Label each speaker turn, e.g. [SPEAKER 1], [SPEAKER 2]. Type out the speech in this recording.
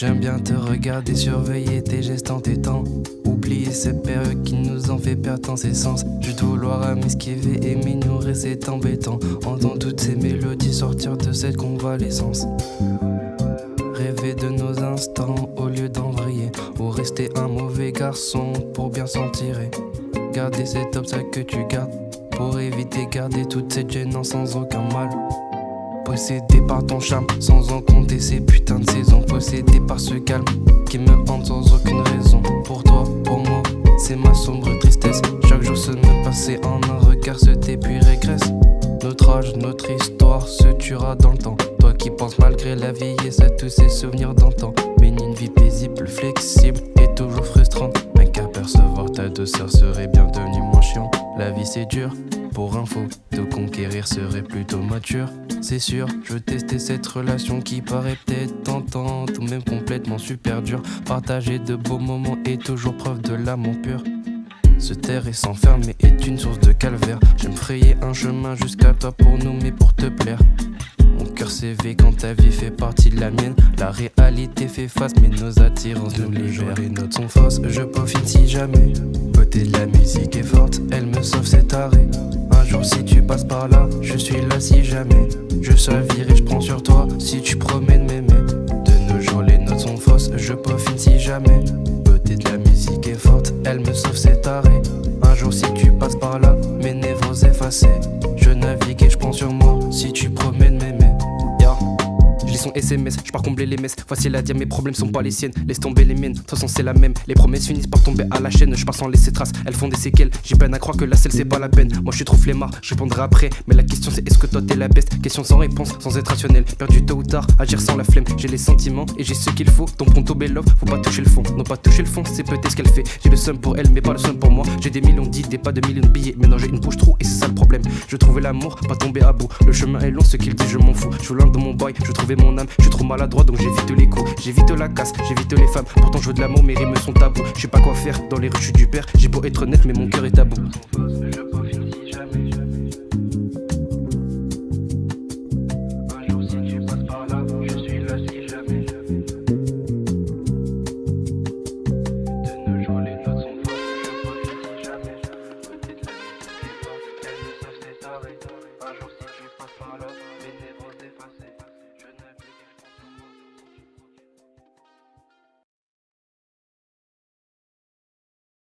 [SPEAKER 1] J'aime bien te regarder, surveiller tes gestes en t'étant. Oublier ces périodes qui nous ont fait perdre tant ses sens. Juste vouloir à m'esquiver et m'ignorer, c'est embêtant. Entends toutes ces mélodies sortir de cette convalescence. Rêver de nos instants au lieu d'en vriller. Ou rester un mauvais garçon pour bien s'en tirer. Garder cet obstacle que tu gardes pour éviter garder toute cette gênance sans aucun mal. Possédé par ton charme sans en compter ces putains de saisons. Possédé par ce calme qui me hante sans aucune raison. Pour toi, pour moi, c'est ma sombre tristesse. Chaque jour se me passer en un regard se tait puis régresse. Notre âge, notre histoire se tuera dans le temps. Toi qui penses malgré la vieillesse à tous ces souvenirs d'antan. Mène une vie paisible, flexible et toujours frustrante. Rien qu'apercevoir ta douceur serait bien devenu moins chiant. La vie c'est dur, pour info, te conquérir serait plutôt mature. C'est sûr, je testais cette relation qui paraît peut-être tentante ou même complètement super dure. Partager de beaux moments et toujours preuve de l'amour pur. Se taire et s'enfermer est une source de calvaire. J'aime frayer un chemin jusqu'à toi pour nous mais pour te plaire. Mon cœur s'éveille quand ta vie fait partie de la mienne. La réalité fait face mais nos attirances nous libèrent. Les notes sont fausses, je peaufine si jamais. Beauté de la musique est forte, elle me sauve cet arrêt. Un jour si tu passes par là, je suis là si jamais. Je savire et je prends sur toi si tu promets de m'aimer. De nos jours les notes sont fausses, je peaufine si jamais. Beauté de la musique est forte, elle me sauve cet arrêt. Un jour si tu passes par là, mes névroses effacées. Je navigue et je prends sur moi si tu promets de m'aimer. Je lis son SMS, je pars combler les messes. Voici la dia, mes problèmes sont pas les siennes. Laisse tomber les miennes, de toute façon c'est la même. Les promesses finissent par tomber à la chaîne. Je pars sans laisser trace, elles font des séquelles. J'ai peine à croire que la selle c'est pas la peine. Moi je suis trop flemmard, je répondrai après. Mais la question c'est est-ce que toi t'es la best. Question sans réponse, sans être rationnel. Perdu tôt ou tard, agir sans la flemme. J'ai les sentiments et j'ai ce qu'il faut. Ton pronto bel-love, faut pas toucher le fond. Non pas toucher le fond, c'est peut-être ce qu'elle fait. J'ai le seum pour elle mais pas le seum pour moi. J'ai des millions d'idées, pas de millions de billets. Mais non j'ai une bouche trou et c'est ça le problème. Je trouvais l'amour, pas tomber à bout. Le chemin est long, ce qu'il dit je m'en fous. Je suis loin de mon boy, je trouvais mon âme. Je suis trop maladroit donc j'évite les coups. J'évite la casse, j'évite les femmes. Pourtant je veux de l'amour, mes rimes sont tabous. Je sais pas quoi faire dans les rues, je suis du père. J'ai beau être honnête mais mon cœur est tabou. Je peaufine si jamais. Un jour si tu passes par là, je suis là si jamais. De nos jours les notes sont fausses, je peaufine si jamais. Peut-être la vie c'est pas, elle me sauve cet arrêt.